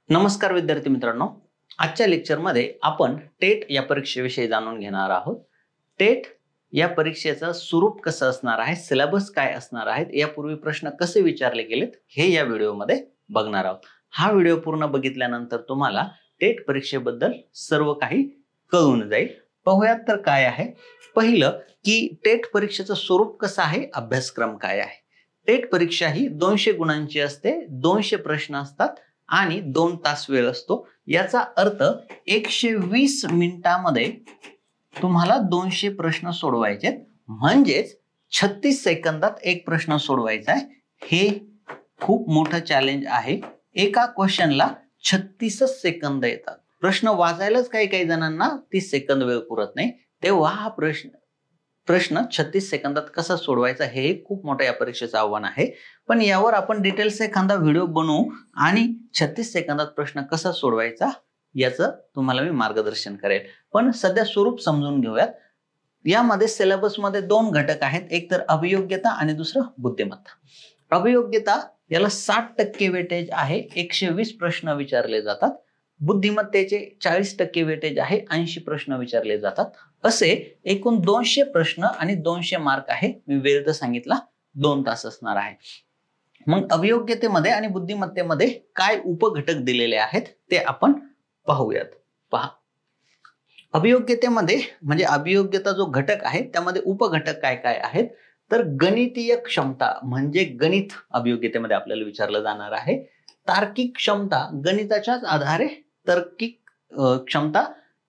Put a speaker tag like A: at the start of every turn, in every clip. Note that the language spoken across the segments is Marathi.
A: नमस्कार विद्यार्थी मित्रांनो, आजच्या लेक्चरमध्ये आपण टेट या परीक्षेविषयी जाणून घेणार आहोत. टेट या परीक्षेचं स्वरूप कसं असणार आहे, सिलेबस काय असणार आहे, यापूर्वी प्रश्न कसे विचारले गेलेत हे या व्हिडिओमध्ये बघणार आहोत. हा व्हिडिओ पूर्ण बघितल्यानंतर तुम्हाला टेट परीक्षेबद्दल सर्व काही कळून जाईल. पाहूयात तर काय आहे. पहिलं की टेट परीक्षेचं स्वरूप कसं आहे, अभ्यासक्रम काय आहे. टेट परीक्षा ही 200 गुणांची असते, 200 प्रश्न असतात आणि 2 तास वेळ असतो. याचा अर्थ 120 मिनिटांमध्ये तुम्हाला 200 प्रश्न सोडवायचे, म्हणजेच 36 सेकंदात एक प्रश्न सोडवायचा आहे. हे खूप मोठं चॅलेंज आहे. एका क्वेश्चनला 36 सेकंद येतात. प्रश्न वाचायलाच काही जणांना 30 सेकंद वेळ पुरत नाही. तेव्हा हा प्रश्न 36 सेकंदात कसा सोडवायचा हे खूप मोठं या परीक्षेचं आव्हान आहे. पण यावर आपण डिटेल्स एखादा व्हिडिओ बनवू आणि 36 सेकंदात प्रश्न कसा सोडवायचा याचं तुम्हाला मी मार्गदर्शन करेल. पण सध्या स्वरूप समजून घेऊयात. यामध्ये सिलेबसमध्ये 2 घटक आहेत, एक तर अभियोग्यता आणि दुसरं बुद्धिमत्ता. अभियोग्यता याला 60% वेटेज आहे, 120 प्रश्न विचारले जातात. बुद्धिमत्तेचे 40% वेटेज आहे, 80 प्रश्न विचारले जातात. असे एकूण 200 प्रश्न आणि 200 मार्क आहे. मी वेळ तर सांगितला 2 तास असणार आहे. मग अभियोग्यतेमध्ये आणि बुद्धिमत्तेमध्ये काय उपघटक दिलेले आहेत ते आपण पाहूयात. पहा, अभियोग्यतेमध्ये म्हणजे अभियोग्यता जो घटक आहे त्यामध्ये उपघटक काय काय आहेत, तर गणितीय क्षमता म्हणजे गणित अभियोग्यतेमध्ये आपल्याला विचारलं जाणार आहे. तार्किक क्षमता, गणिताच्याच आधारे तार्किक क्षमता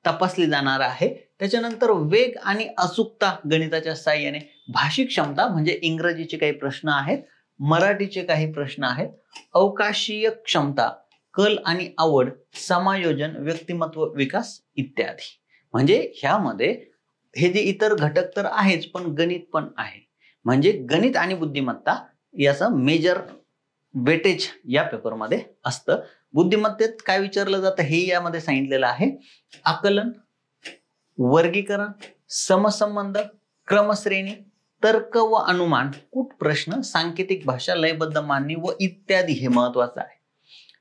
A: तपासली जाणार आहे. त्याच्यानंतर वेग आणि अचूकता गणिताच्या साहाय्याने. भाषिक क्षमता म्हणजे इंग्रजीचे काही प्रश्न आहेत, मराठीचे काही प्रश्न आहेत. अवकाशीय क्षमता, कल आणि आवड, समायोजन, व्यक्तिमत्व विकास इत्यादी. म्हणजे ह्यामध्ये हे जे इतर घटक तर आहेच, पण गणित पण आहे. म्हणजे गणित आणि बुद्धिमत्ता याचं मेजर वेटेज या पेपरमध्ये असतं. बुद्धिमत्तेत काय विचारलं जातं हे यामध्ये सांगितलेलं आहे. आकलन, वर्गीकरण, समसंबंध, क्रमश्रेणी, तर्क व अनुमान, कूट प्रश्न, सांकेतिक भाषा, लयबद्ध मांडणी व इत्यादी. हे महत्वाचं आहे.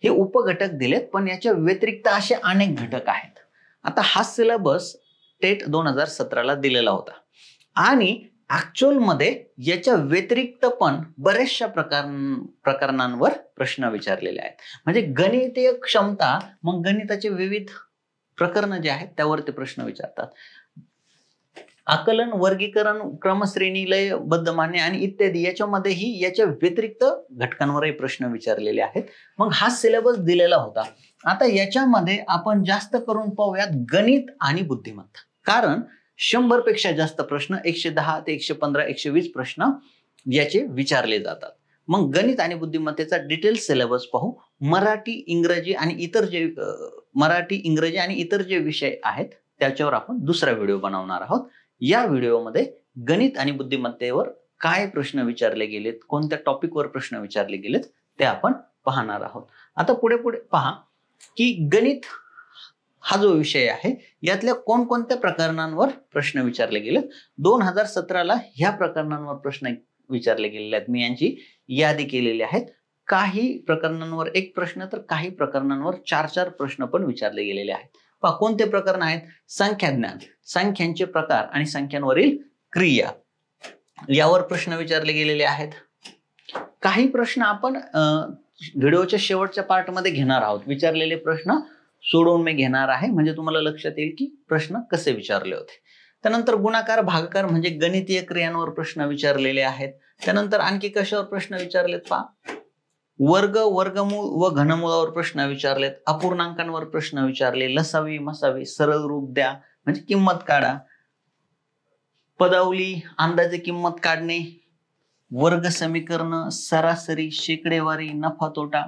A: हे उपघटक दिलेत, पण याच्या व्यतिरिक्त असे अनेक घटक आहेत. आता हा सिलेबस टेट 2017 ला दिलेला होता आणि ऍक्च्युअल मध्ये याच्या व्यतिरिक्त पण बऱ्याचशा प्रकरणांवर प्रश्न विचारलेले आहेत. म्हणजे गणितीय क्षमता, मग गणिताचे विविध प्रकरण जे आहेत त्यावर ते प्रश्न विचारतात. आकलन, वर्गीकरण, क्रमश्रेणी, लयबद्ध मांडणी आणि इत्यादी याच्यामध्येही याच्या व्यतिरिक्त घटकांवरही प्रश्न विचारलेले आहेत. मग हा सिलेबस दिलेला होता. आता याच्यामध्ये आपण जास्त करून पाहूयात गणित आणि बुद्धिमत्ता, कारण 100 पेक्षा जास्त प्रश्न, 110 ते 115, 120 प्रश्न याचे विचारले जातात. मग गणित आणि बुद्धिमत्तेचा डिटेल सिलेबस पाहू. मराठी, इंग्रजी आणि इतर जे विषय आहेत त्याच्यावर आपण दुसरा व्हिडिओ बनवणार आहोत. या व्हिडिओमध्ये गणित आणि बुद्धिमत्तेवर काय प्रश्न विचारले गेलेत, कोणत्या टॉपिकवर प्रश्न विचारले गेलेत ते आपण पाहणार आहोत. आता पुढे पहा की गणित हा जो विषय आहे यातल्या कोणकोणत्या प्रकरणांवर प्रश्न विचारले गेलेत. 2017 ला ह्या प्रकरणांवर प्रश्न विचारले गेलेले आहेत. मी यांची यादी केलेली आहे. काही प्रकरणांवर 1 प्रश्न तर काही प्रकरणांवर 4 प्रश्न पण विचारले गेलेले आहेत. पहा कोणते प्रकरण आहेत. संख्याज्ञान, संख्यांचे प्रकार आणि संख्यांवरील क्रिया यावर प्रश्न विचारले गेलेले आहेत. काही प्रश्न आपण व्हिडिओच्या शेवटच्या पार्टमध्ये घेणार आहोत. विचारलेले प्रश्न सोडवून मी घेणार आहे, म्हणजे तुम्हाला लक्षात येईल की प्रश्न कसे विचारले होते. त्यानंतर गुणाकार, भागाकार म्हणजे गणितीय क्रियांवर प्रश्न विचारलेले आहेत. त्यानंतर आणखी कशावर प्रश्न विचारलेत पहा. वर्ग, वर्गमूळ व घनमूळावर प्रश्न विचारलेत. अपूर्णांकांवर प्रश्न विचारले. लसावी, मसावी, सरळ रूप द्या म्हणजे किंमत काढा. पदावली, अंदाजे किंमत काढणे, वर्ग समीकरण, सरासरी, शेकडेवारी, नफा तोटा.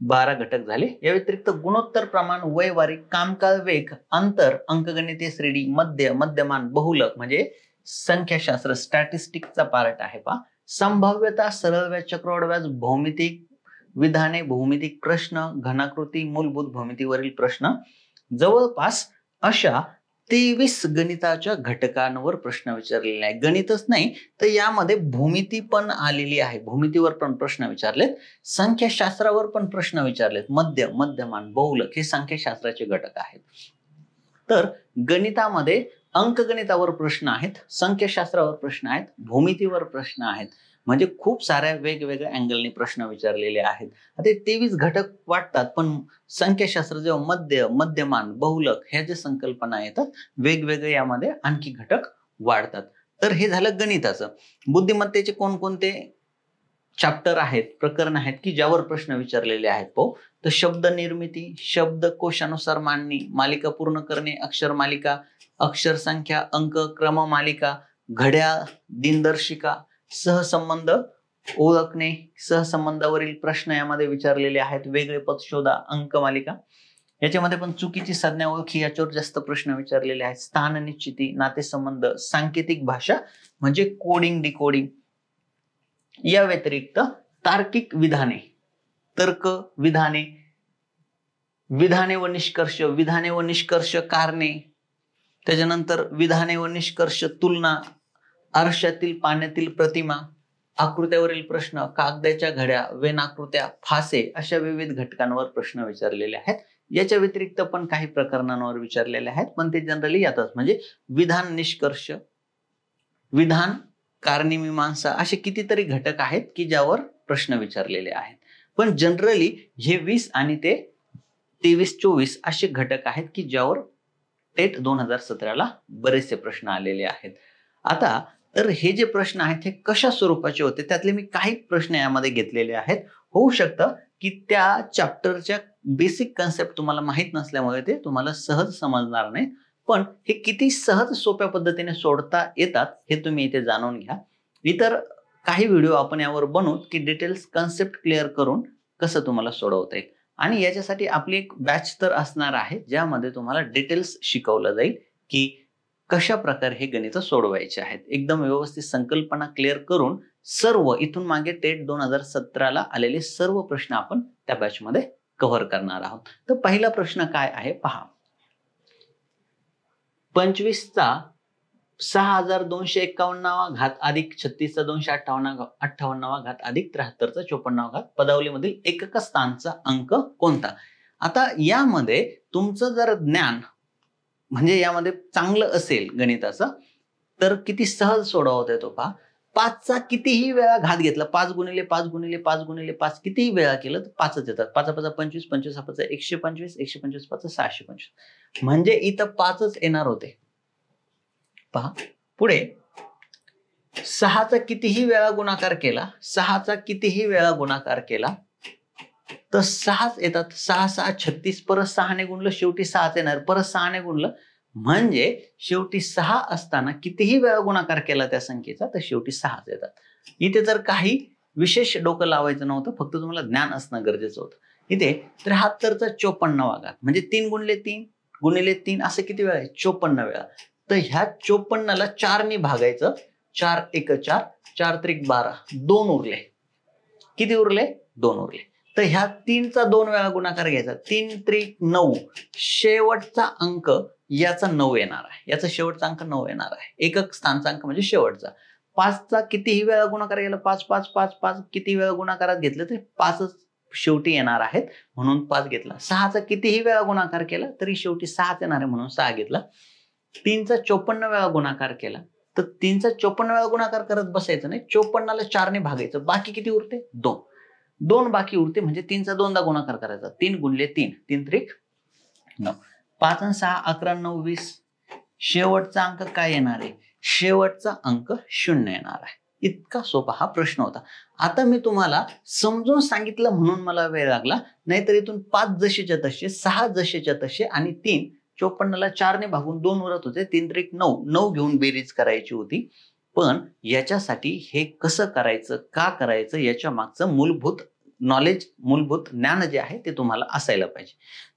A: 12 घटक झाले. या व्यतिरिक्त गुणोत्तर प्रमाण, वयवारी, कामकाळ, वेग, अंतर, अंकगणितीय श्रेणी, मध्य, मध्यमान, बहुलक म्हणजे संख्याशास्त्र, स्टॅटिस्टिक्सचा पार्ट आहे पहा. संभाव्यता, सरळ व्याज, चक्रवाढ व्याज, भौमितिक विधाने, भौमितिक प्रश्न, घनाकृती, मूलभूत भूमितीवरील प्रश्न. जवळपास अशा 23 गणिताच्या घटकांवर प्रश्न विचारलेले आहे. गणितच नाही तर यामध्ये भूमिती पण आलेली आहे. भूमितीवर पण प्रश्न विचारलेत, संख्याशास्त्रावर पण प्रश्न विचारलेत. मध्य, मध्यमान, बहुलक हे संख्याशास्त्राचे घटक आहेत. तर गणितामध्ये अंकगणितावर प्रश्न आहेत, संख्याशास्त्रावर प्रश्न आहेत, भूमितीवर प्रश्न आहेत. म्हणजे खूप साऱ्या वेगवेगळ्या अँगलने प्रश्न विचारलेले आहेत. आता 23 घटक वाटतात, पण संख्याशास्त्र जेव्हा मध्य, मध्यमान, बहुलक ह्या ज्या संकल्पना येतात वेगवेगळे यामध्ये आणखी घटक वाढतात. तर हे झालं गणिताचं. बुद्धिमत्तेचे कोणकोणते चॅप्टर आहेत, प्रकरण आहेत की ज्यावर प्रश्न विचारलेले आहेत पाहू. तर शब्द निर्मिती, शब्दकोशानुसार मांडणी, मालिका पूर्ण करणे, अक्षर मालिका, अक्षर संख्या, अंक, क्रम मालिका, घड्याळ, दिनदर्शिका, सहसंबंध ओळखणे, सहसंबंधावरील प्रश्न यामध्ये विचारलेले आहेत. वेगळे पद शोधा, अंक मालिका. याच्यामध्ये पण चुकीची संज्ञा ओळखी याच्यावर जास्त प्रश्न विचारलेले आहेत. स्थान निश्चिती, नातेसंबंध, सांकेतिक भाषा म्हणजे कोडिंग डिकोडिंग. या व्यतिरिक्त तार्किक विधाने, तर्क विधाने, विधाने व निष्कर्ष, विधाने व निष्कर्ष कारणे, त्याच्यानंतर विधाने व निष्कर्ष तुलना, आरशातील पाण्यातील प्रतिमा, आकृत्यावरील प्रश्न, कागदाच्या घड्या, वेनाकृत्या, फासे अशा विविध घटकांवर प्रश्न विचारलेले आहेत. याच्या व्यतिरिक्त पण काही प्रकरणांवर विचारलेले आहेत, पण ते जनरली येतात. म्हणजे विधान, निष्कर्ष, विधान, कारणी-मीमांसा असे कितीतरी घटक आहेत की ज्यावर प्रश्न विचारलेले आहेत. पण जनरली हे 20 आणि ते 23-24 असे घटक आहेत की ज्यावर टेट 2017 बरेचसे प्रश्न आलेले आहेत. आता तर हे जे प्रश्न आहेत हे कशा स्वरूपाचे होते त्यातले मी काही प्रश्न यामध्ये घेतलेले आहेत. होऊ शकतं की त्या चॅप्टरच्या बेसिक कन्सेप्ट तुम्हाला माहित नसल्यामुळे ते तुम्हाला सहज समजणार नाही, पण हे किती सहज सोप्या पद्धतीने सोडता येतात हे तुम्ही इथे जाणून घ्या. इतर काही व्हिडिओ आपण यावर बनवू की डिटेल्स कन्सेप्ट क्लिअर करून कसं तुम्हाला सोडवता येईल. आणि याच्यासाठी आपली एक बॅच तर असणार आहे ज्यामध्ये तुम्हाला डिटेल्स शिकवलं जाईल की कशा प्रकारे हे गणित सोडवायचे आहेत. एकदम व्यवस्थित संकल्पना क्लिअर करून सर्व इथून मागे टेट 2017 आलेले सर्व प्रश्न आपण त्या बॅच मध्ये कव्हर करणार आहोत. तर पहिला प्रश्न काय आहे पहा. 25चा 6251वा घात अधिक 36चा 258वा घात अधिक 73चा 54वा घात पदावलीमधील एकक स्थानचा अंक कोणता. आता यामध्ये तुमचं जर ज्ञान म्हणजे यामध्ये चांगलं असेल गणिताचं तर किती सहज सोडवता येतो पहा. 5चा कितीही वेळा घात घेतला, 5 गुणिले 5 गुणिले 5 गुणिले 5 कितीही वेळा केलं तर 5च येतात. 5 5 25, 25 5 125, 125 5 625. म्हणजे इथं 5च येणार होते. पहा पुढे 6चा कितीही वेळा गुणाकार केला, 6चा कितीही वेळा गुणाकार केला तर 6च येतात. 6 6 36, परत 6ने गुणलं शेवटी 6च येणार. परत 6ने गुणलं म्हणजे शेवटी 6 असताना कितीही वेळा गुणाकार केला त्या संख्येचा तर शेवटी 6च येतात. इथे तर काही विशेष डोकं लावायचं नव्हतं, फक्त तुम्हाला ज्ञान असणं गरजेचं होतं. इथे 73चा 54वा घात म्हणजे 3 गुणिले 3 गुणिले 3 असं किती वेळा आहे 54 वेळा. तर ह्या 54ला 4 ने भागायचं. 4 1 4, 4 त्रिक 12, 2 उरले. किती उरले 2 उरले. तर ह्या 3चा 2 वेळा गुणाकार घ्यायचा. 3 त्रिक 9, शेवटचा अंक याचा 9 येणार आहे. याचा शेवटचा अंक 9 येणार आहे. एकक स्थानचा अंक म्हणजे शेवटचा. 5चा कितीही वेळा गुणाकार केला 5 5 5 5 किती वेळा गुणाकारात घेतलं तर 5च शेवटी येणार आहेत म्हणून 5 घेतला. 6चा कितीही वेळा गुणाकार केला तरी शेवटी 6च येणार आहे म्हणून 6 घेतला. 3चा 54 वेळा गुणाकार केला तर 3चा 54 वेळा गुणाकार करत बसायचं नाही. 54ला 4 ने भागायचं. बाकी किती उरते 2. 2 बाकी उरते म्हणजे 3चा 2दा गुणाकार करायचा. 3 गुणिले 3, 3 त्रिक 9. 5 आणि 6 11 9 20. शेवटचा अंक काय येणार आहे. शेवटचा अंक 0 येणार आहे. इतका सोपा हा प्रश्न होता. आता मी तुम्हाला समजून सांगितलं म्हणून मला वेळ लागला, नाहीतर इथून 5 जशीच्या तसे, 6 जशीच्या तसे आणि 3 54ला 4 ने भागून 2 उरत होते. 3 त्रिक 9, 9 घेऊन बेरीज करायची होती. पण याच्यासाठी हे कसं करायचं, का करायचं याच्या मागचं मूलभूत नॉलेज, मूलभूत ज्ञान जे आहे ते तुम्हाला असायला पाहिजे.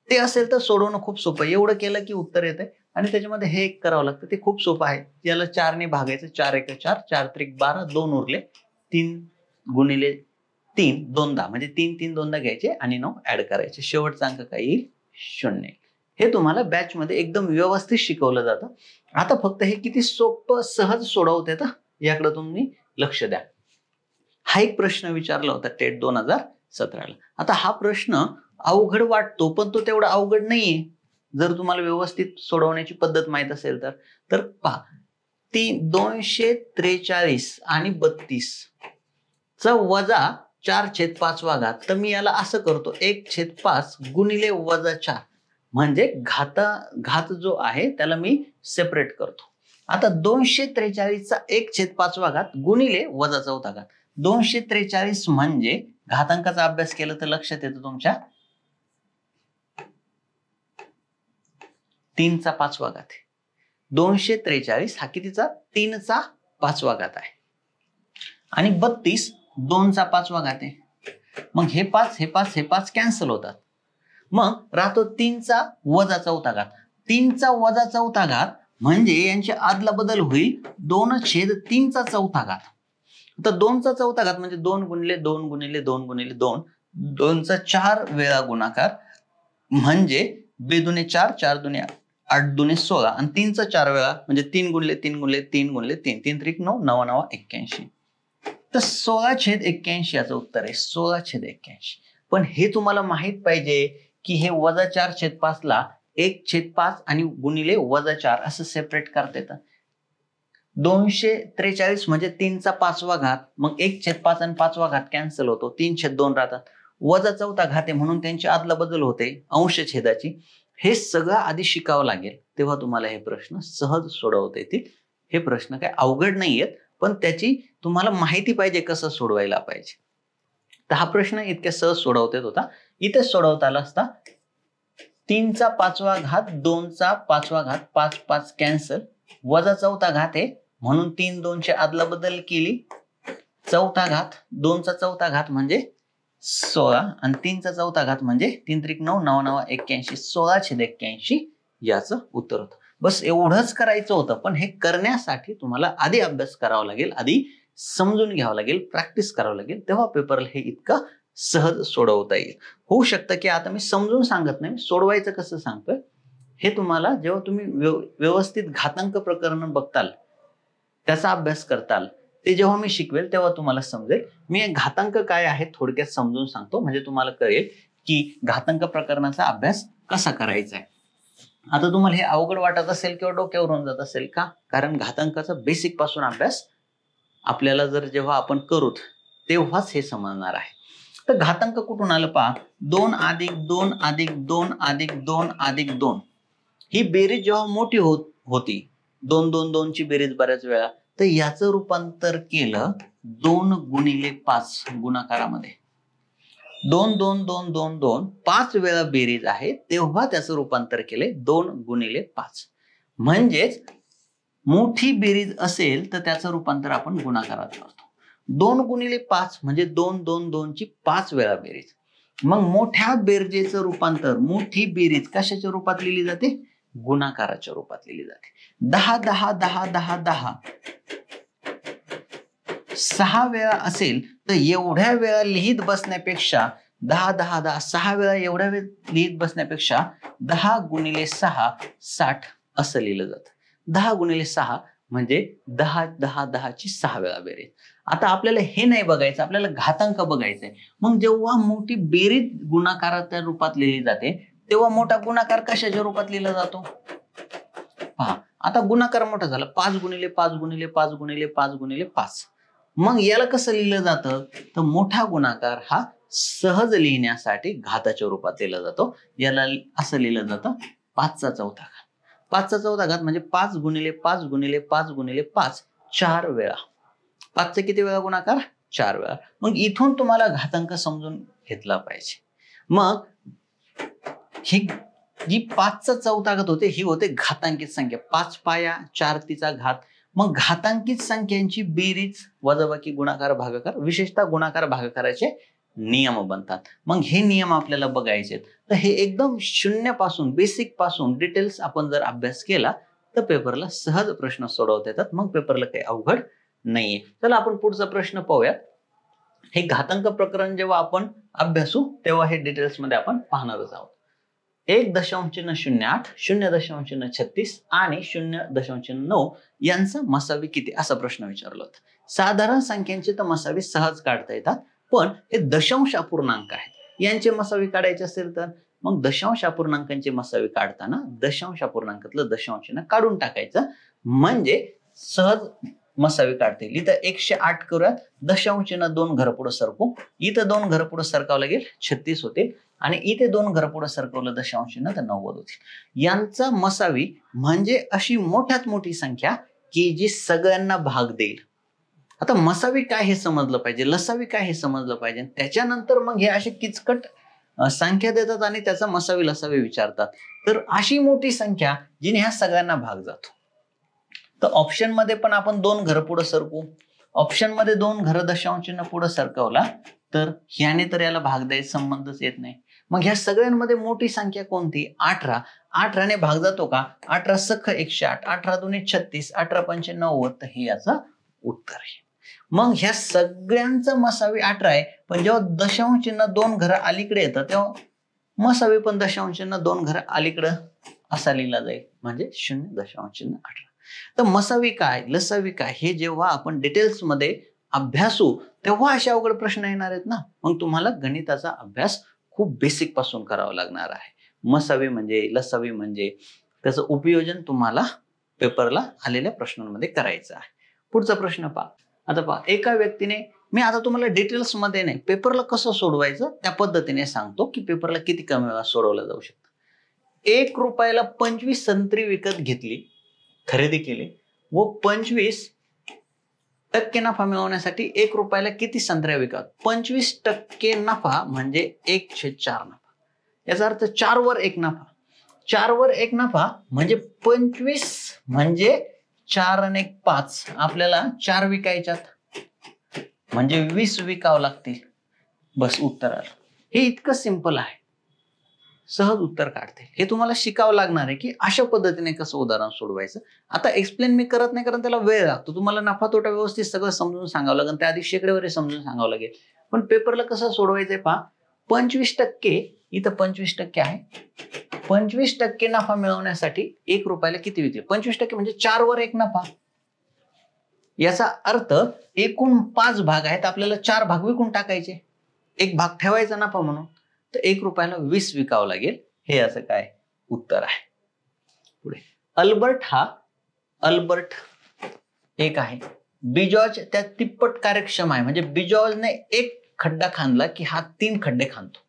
A: ते असेल तर सोडवणं खूप सोपं. एवढं केलं की उत्तर येतंय. आणि त्याच्यामध्ये हे एक करावं लागतं, ते खूप सोपं आहे. याला 4 ने भागायचं. 4 1 4, 4 त्रिक 12, 2 उरले. 3 गुणिले 3 दोनदा म्हणजे 3 3 दोनदा घ्यायचे आणि 9 ऍड करायचे. शेवटचा अंक काय येईल 0. हे तुम्हाला बॅच मध्ये एकदम व्यवस्थित शिकवलं जातं. आता फक्त हे किती सोपं सहज सोडवता येतं याकडे तुम्ही लक्ष द्या. हा एक प्रश्न विचारला होता टेट 2017ला. आता हा प्रश्न अवघड वाटतो पण तो तेवढा अवघड नाहीये जर तुम्हाला व्यवस्थित सोडवण्याची पद्धत माहित असेल तर पहा, 243 आणि 32 चा वजा 4/5 तर मी याला असं करतो 1/5 गुणिले -4 म्हणजे घात जो आहे त्याला मी सेपरेट करतो. आता 243 चा 1/5 गुणिले -4 243 म्हणजे घातांकाचा अभ्यास केला तर लक्षात येतं तुमच्या 3/5 आहे. 243 हा कितीचा 3/5 आहे आणि 32 2/5 आहे. मग हे 5 कॅन्सल होतात. मग राहतो 3/4 3/4 म्हणजे यांची आदला बदल होईल 2/3/4. आता 2/4 म्हणजे 2 गुणिले 2 गुणिले 2 गुणिले 2 2चा 4 वेळा गुणाकार म्हणजे 2 दुणे 4 4 दुणे 8 दुणे 16 आणि 3चा 4 वेळा म्हणजे 3 गुणिले 3 गुणिले 3 गुणिले 3 3 त्रिक 9 9 9 81. तर 16/81 याचं उत्तर आहे 16/81. पण हे तुम्हाला माहित पाहिजे की हे -4/5 ला 1/5 आणि गुणिले -4 असं सेपरेट करता येतं. 243 म्हणजे 3/5 मग 1/5 आणि 5 कॅन्सल होतो 3/2 राहतात. -4 आहे म्हणून त्यांची आदला बदल होते अंशछेदाची. हे सगळं आधी शिकावं लागेल तेव्हा तुम्हाला हे प्रश्न सहज सोडवता येतील. हे प्रश्न काय अवघड नाहीयेत पण त्याची तुम्हाला माहिती पाहिजे कसं सोडवायला पाहिजे. तर हा प्रश्न इतक्या सहज सोडवता येत होता. इथे सोडवता आला असता 3/5 2/5 5 5 कॅन्सल -4 आहे म्हणून 3 2 आदला बदल केली 4 2/4 म्हणजे 16 आणि 3/4 म्हणजे 3 त्रिक 9 9 9 81 16/81 याचं उत्तर होतं. बस एवढंच करायचं होतं. पण हे करण्यासाठी तुम्हाला आधी अभ्यास करावा लागेल, आधी समजून घ्यावं लागेल, प्रॅक्टिस करावं लागेल, तेव्हा पेपरला हे इतकं सहज सोडवता येईल. होऊ शकतं की आता मी समजून सांगत नाही, सोडवायचं कसं सांगतोय. हे तुम्हाला जेव्हा तुम्ही व्यवस्थित घातांक प्रकरण बघताल त्याचा अभ्यास करताल ते जेव्हा मी शिकवेल तेव्हा तुम्हाला समजेल. मी घातांक काय आहे थोडक्यात समजून सांगतो म्हणजे तुम्हाला कळेल की घातांक प्रकरणाचा अभ्यास कसा करायचा आहे. आता तुम्हाला हे अवघड वाटत असेल किंवा डोक्यावरून जात असेल का? कारण घातांकाचा बेसिक पासून अभ्यास आपल्याला जर जेव्हा आपण करू तेव्हाच हे समजणार आहे. तर घातांक कुठून आलं पहा, 2 + 2 + 2 + 2 + 2 ही बेरीज जेव्हा मोठी होती 2 2 2 ची बेरीज बऱ्याच वेळा तर याचं रूपांतर केलं 2 गुणिले 5 गुणाकारामध्ये. 2 2 2 2 2 5 वेळा बेरीज आहे तेव्हा त्याचं रूपांतर केले 2 गुणिले 5. म्हणजेच मोठी बेरीज असेल तर त्याचं रूपांतर आपण गुणाकारात करतो. 2 गुणिले 5 म्हणजे 2 2 2 ची 5 वेळा बेरीज. मग मोठ्या बेरजेचं रूपांतर मोठी बेरीज कशाच्या रूपात लिहिली जाते? गुणाकाराच्या रूपात लिहिली जाते. 10 10 10 10 10 6 वेळा असेल तर एवढ्या वेळा लिहित बसण्यापेक्षा 10 10 10 6 वेळा एवढ्या वेळ लिहित बसण्यापेक्षा 10 गुणिले 6 60 असं लिहिलं जातं. 10 गुणिले 6 म्हणजे 10 10 10 ची 6 वेळा बेरीज. आता आपल्याला हे नाही बघायचं, आपल्याला घातांक बघायचंय. मग जेव्हा मोठी बेरीज गुणाकाराच्या रूपात लिहिली जाते तेव्हा मोठा गुणाकार कशाच्या रूपात लिहिला जातो? पहा आता गुणाकार मोठा झाला 5 गुणिले 5 गुणिले 5 गुणिले 5 गुणिले 5. मग याला कसं लिहिलं जातं? तर मोठा गुणाकार हा सहज लिहिण्यासाठी घाताच्या रूपात लिहिला जातो. याला असं लिहिलं जातं 5/4 घात. 5/4 घात म्हणजे 5 गुणिले 5 गुणिले 5 गुणिले 5 4 वेळा. 5चा किती वेळा गुणाकार? 4 वेळा. मग इथून तुम्हाला घातांक समजून घेतला पाहिजे. मग ही जी 5/4 घात होते ही होते घातांकित संख्या. 5 पाया 4 तिचा घात. मग घातांकित संख्यांची बेरीज वजाबाकी गुणाकार भागाकार विशेषतः गुणाकार भागाकाराचे नियम बनतात. मग हे नियम आपल्याला बघायचे. तर हे एकदम शून्यापासून बेसिक पासून डिटेल्स आपण जर अभ्यास केला तर पेपरला सहज प्रश्न सोडवता येतात. मग पेपरला काही अवघड नाहीये. चला आपण पुढचा प्रश्न पाहूयात. हे घातांक प्रकरण जेव्हा आपण अभ्यासू तेव्हा हे डिटेल्स मध्ये आपण पाहणारच आहोत. 1.08, 0.36 आणि 0.9 यांचा मसावी किती असा प्रश्न विचारला होता. साधारण संख्यांचे तर मसावी सहज काढता येतात, पण हे दशांश अपूर्णांक आहेत, यांचे मसावी काढायचे असेल तर मग दशांश अपूर्णांकांचे मसावी काढताना दशांश अपूर्णांकातलं दशांश चिन्ह काढून टाकायचं, म्हणजे सहज मसावी काढता येईल. इथं 108 करूयात, दशांश चिन्ह 2 घरं पुढे सरकू, इथं 2 घरं पुढे सरकावं लागेल, 36 होतील, आणि इथे 2 घरं पुढे सरकवलं दशांश चिन्ह तर 90 होतील. यांचा मसावी म्हणजे अशी मोठ्यात मोठी संख्या की जी सगळ्यांना भाग देईल. आता मसावी काय हे समजलं पाहिजे, लसावी काय हे समजलं पाहिजे, त्याच्यानंतर मग हे असे किचकट संख्या देतात आणि त्याचा मसावी लसावी विचारतात. तर अशी मोठी संख्या जिने ह्या सगळ्यांना भाग जातो. तर ऑप्शन मध्ये पण आपण 2 घरं पुढे सरकू, ऑप्शन मध्ये 2 घरं दशांश चिन्ह पुढे सरकवला तर ह्याने तर याला भाग द्यायचा संबंधच येत नाही. मग ह्या सगळ्यांमध्ये मोठी संख्या कोणती, 18. 18 ने भाग जातो का, 18 सख 108, 18 दुने 36, 18 पंचे 90, तर हे याचं उत्तर आहे. मग ह्या सगळ्यांचा मसावी 18 आहे, पण जेव्हा दशांश चिन्ह 2 घरं अलीकडे येतं तेव्हा मसावी पण दशांश चिन्ह 2 घरं अलीकडे असा लिहिला जाईल, म्हणजे 0.18. तर मसावी काय लसावी काय हे जेव्हा आपण डिटेल्स मध्ये अभ्यासू तेव्हा अशा अवघड प्रश्न येणार आहेत ना. मग तुम्हाला गणिताचा अभ्यास खूप बेसिक पासून करावा लागणार आहे. मसावी म्हणजे लसावी म्हणजे त्याचं उपयोजन तुम्हाला पेपरला आलेल्या प्रश्नांमध्ये करायचं आहे. पुढचा प्रश्न पहा. आता पहा, एका व्यक्तीने, मी आता तुम्हाला डिटेल्स मध्ये नाही, पेपरला कसं सोडवायचं त्या पद्धतीने सांगतो की पेपरला किती कमी वेळात सोडवलं जाऊ शकतं. 1 रुपयाला 25 संत्री विकत घेतली, खरेदी केली व 25% नफा मिळवण्यासाठी 1 रुपयाला किती संत्र्या विकाव्यात. 25% नफा म्हणजे 1/4 नफा, याचा अर्थ 4 वर 1 नफा. 4 वर 1 नफा म्हणजे 25 म्हणजे 4 आणि 1 5, आपल्याला 4 विकायच्यात म्हणजे 20 विकावं लागतील. बस उत्तर आलं. हे इतकं सिंपल आहे, सहज उत्तर काढते. हे तुम्हाला शिकावं लागणार आहे की अशा पद्धतीने कसं उदाहरण सोडवायचं. आता एक्सप्लेन मी करत नाही, कारण त्याला वेळ लागतो. तुम्हाला नफा तोटा व्यवस्थित सगळं समजून सांगावं लागेल, त्याआधी शेकडेवारी समजून सांगावं लागेल. पण पेपरला कसं सोडवायचंय पहा. 25%, इथं 25% आहे, 25% नफा मिळवण्यासाठी 1 रुपयाला किती विकले. 25% म्हणजे 4 वर 1 नफा. याचा अर्थ एकूण 5 भाग आहेत, आपल्याला 4 भाग विकून टाकायचे, 1 भाग ठेवायचा नफा म्हणून. तर 1 रुपयाला 20 विकावं लागेल, हे असं काय उत्तर आहे. पुढे अल्बर्ट एक आहे, बिजॉर्ज त्या तिप्पट कार्यक्षम आहे, म्हणजे बिजॉर्जने 1 खड्डा खांदला की हा 3 खड्डे खांदतो,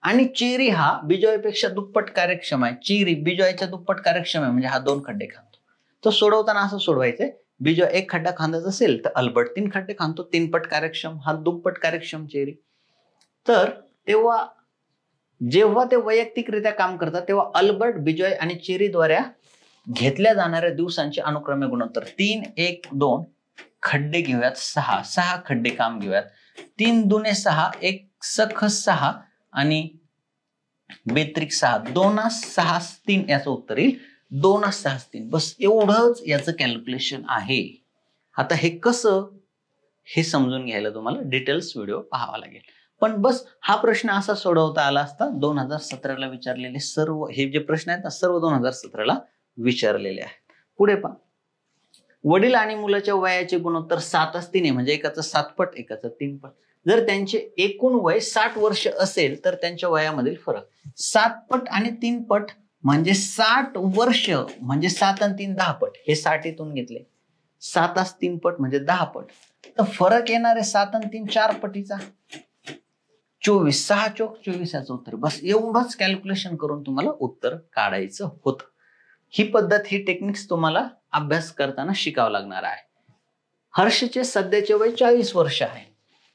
A: आणि चेरी हा बिजॉयपेक्षा दुप्पट कार्यक्षम आहे. चेरी बिजॉयच्या दुप्पट कार्यक्षम आहे, म्हणजे हा 2 खड्डे खांदतो. तर सोडवताना असं सोडवायचंय, बिजॉय 1 खड्डा खांदत असेल तर अल्बर्ट 3 खड्डे खांदतो, 3 पट कार्यक्षम, हा दुप्पट कार्यक्षम चेरी. तर तेव्हा जेव्हा ते वैयक्तिकरित्या काम करतात तेव्हा अल्बर्ट, बिजॉय आणि चेरीद्वारे घेतल्या जाणाऱ्या दिवसांचे अनुक्रमे गुणोत्तर 3, 1, 2 खड्डे घेऊयात, 6 खड्डे काम घेऊयात, 3 दुने 6, 1 सख 6 आणि बेत्रिक 6, 2 6 3, याचं उत्तर येईल 2 6 3. बस एवढंच याचं कॅल्क्युलेशन आहे. आता हे कसं हे समजून घ्यायला तुम्हाला डिटेल्स व्हिडिओ पाहावा लागेल. पण बस हा प्रश्न असा सोडवता आला असता. 2017ला विचारलेले सर्व हे जे प्रश्न आहेत ना, सर्व 2017ला विचारलेले आहेत. पुढे पहा, वडील आणि मुलाच्या वयाचे गुणोत्तर 7 असतील, म्हणजे एकाचं 7 पट एकाचं 3 पट. जर त्यांचे एकूण वय 60 वर्ष असेल तर त्यांच्या वयामधील फरक 7 पट आणि 3 पट म्हणजे 60 वर्ष, म्हणजे 7 आणि 3 10 पट. हे 60 इथून घेतले, 7 3 पट म्हणजे 10 पट. तर फरक येणार आहे 7 आणि 3 4 पटीचा, 24, 6 चोक 24 याचं उत्तर. बस एवढंच कॅल्क्युलेशन करून तुम्हाला उत्तर काढायचं होतं. ही पद्धत, ही टेक्निक्स तुम्हाला अभ्यास करताना शिकावं लागणार आहे. हर्षचे सध्याचे वय 40 वर्ष आहे,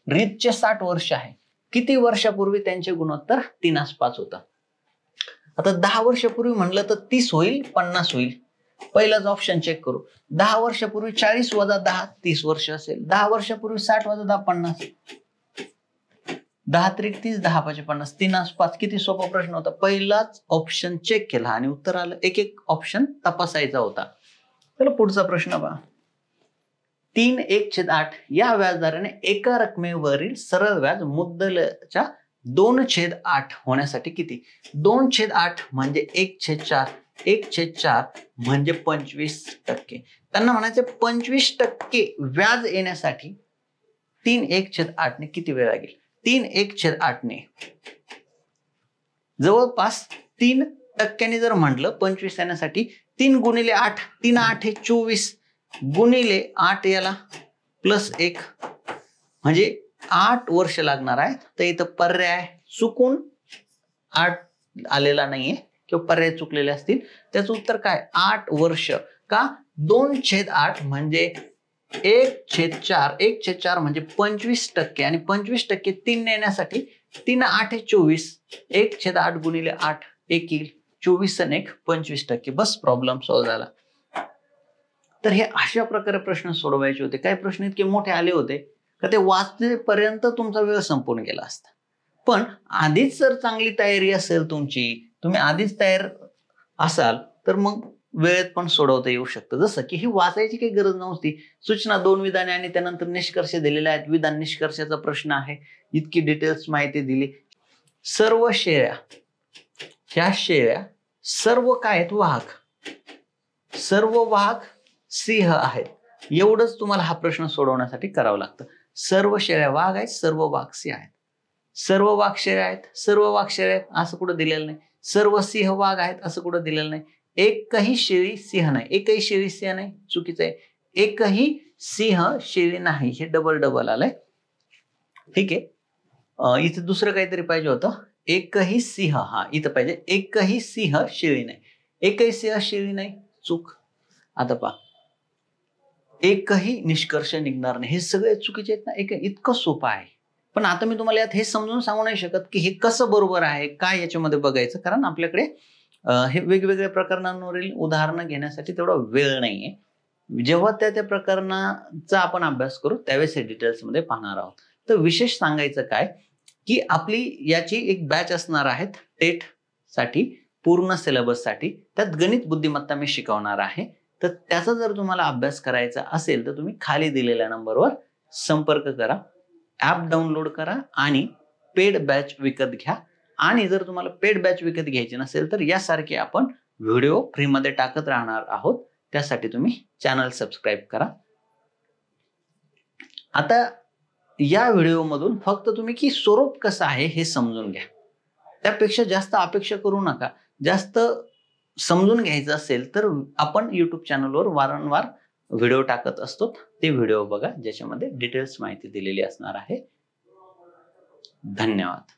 A: रीतचे 60 वर्ष आहे. किती वर्षापूर्वी त्यांचे गुणोत्तर 3:5 होतं. आता 10 वर्षापूर्वी म्हणलं तर 30 होईल, 50 होईल. पहिलाच ऑप्शन चेक करू. 10 वर्षापूर्वी 40 वजा 10 30 वर्ष असेल. 10 वर्षापूर्वी 60 वजा 10 50. 10 त्रिक 30, 10 पाचे 50, 3:5. किती सोपा प्रश्न होता. पहिलाच ऑप्शन चेक केला आणि उत्तर आलं. एक एक ऑप्शन तपासायचा होता. चला पुढचा प्रश्न पहा. 3 1/8 या व्याजदराने एका रकमेवरील सरळ व्याज मुद्दलाच्या 2/8 होण्यासाठी किती? 2/8 म्हणजे 1/4. 1/4 म्हणजे 25%. त्यांना म्हणायचं 25% व्याज येण्यासाठी 3/1/8 ने किती वेळ लागेल? 3/1/8 ने जवळपास 3% जर म्हटलं 25 येण्यासाठी 3 गुणिले 8, 3 8 हे 24 गुणिले 8 याला प्लस 1 म्हणजे 8 वर्ष लागणार आहे. तर इथं पर्याय चुकून 8 आलेला नाहीये किंवा पर्याय चुकलेले असतील. त्याचं उत्तर काय? 8 वर्ष. का? 2/8 म्हणजे 1/4. 1/4 म्हणजे 25% आणि 25% 3 येण्यासाठी 3 8 हे 24. 1/8 गुणिले 8 1 येईल. 24 आणि 1 25%. बस प्रॉब्लेम सॉल्व्ह झाला. तर हे अशा प्रकारे प्रश्न सोडवायचे होते. काही प्रश्न इतके मोठे आले होते का ते वाचण्यापर्यंत तुमचा वेळ संपून गेला असता. पण आधीच जर चांगली तयारी असेल तुमची, तुम्ही आधीच तयार असाल तर मग वेळेत पण सोडवता येऊ शकतं. जसं की ही वाचायची काही गरज नव्हती. सूचना 2 विधाने आणि त्यानंतर निष्कर्ष दिलेले आहेत. विधान निष्कर्षाचा प्रश्न आहे. इतकी डिटेल्स माहिती दिली. सर्व शेळ्या, ह्या शेळ्या सर्व काय आहेत? वाहक. सर्व वाहक सिंह आहेत. एवढंच तुम्हाला हा प्रश्न सोडवण्यासाठी करावं लागतं. सर्व शेळ्या वाघ आहेत, सर्व वाघ सिंह आहेत. सर्व वाघ शेळ्या आहेत, सर्व वाघ शेळ्या आहेत असं कुठं दिलेलं नाही. सर्व सिंह वाघ आहेत असं कुठं दिलेलं नाही. एकही शेळी सिंह नाही. एकही शेळी सिंह नाही, चुकीचं आहे. एकही सिंह शेळी नाही, हे डबल आलंय. ठीक आहे. इथे दुसरं काहीतरी पाहिजे होतं. एकही सिंह, हा इथं पाहिजे. एकही सिंह शेळी नाही. एकही सिंह शेळी नाही, चूक. आता पहा, एकही निष्कर्ष निघणार नाही. हे सगळे चुकीचे आहेत ना. इतकं सोपं आहे. पण आता मी तुम्हाला यात हे समजून सांगू नाही शकत की हे कसं बरोबर आहे, काय याच्यामध्ये बघायचं. कारण आपल्याकडे हे वेगवेगळ्या प्रकरणांवरील उदाहरणं घेण्यासाठी तेवढा वेळ नाहीये. जेव्हा त्या प्रकरणाचा आपण अभ्यास करू त्यावेळेस हे डिटेल्समध्ये पाहणार आहोत. तर विशेष सांगायचं काय की आपली याची एक बॅच असणार आहे टेट साठी, पूर्ण सिलेबस साठी. त्यात गणित बुद्धिमत्ता मी शिकवणार आहे. तर त्याचा जर तुम्हाला अभ्यास करायचा असेल तर तुम्ही खाली दिलेल्या नंबरवर संपर्क करा, ॲप डाउनलोड करा आणि पेड बॅच विकत घ्या. आणि जर तुम्हाला पेड बॅच विकत घ्यायची नसेल तर यासारखे आपण व्हिडिओ फ्रीमध्ये टाकत राहणार आहोत. त्यासाठी तुम्ही चॅनल सबस्क्राईब करा. आता या व्हिडिओमधून फक्त तुम्ही की स्वरूप कसं आहे हे समजून घ्या. त्यापेक्षा जास्त अपेक्षा करू नका. जास्त समजून घ्यायचं असेल तर आपण YouTube चॅनलवर वारंवार व्हिडिओ टाकत असतो. ते व्हिडिओ बघा ज्याच्यामध्ये डिटेल्स माहिती दिलेली असणार आहे. धन्यवाद.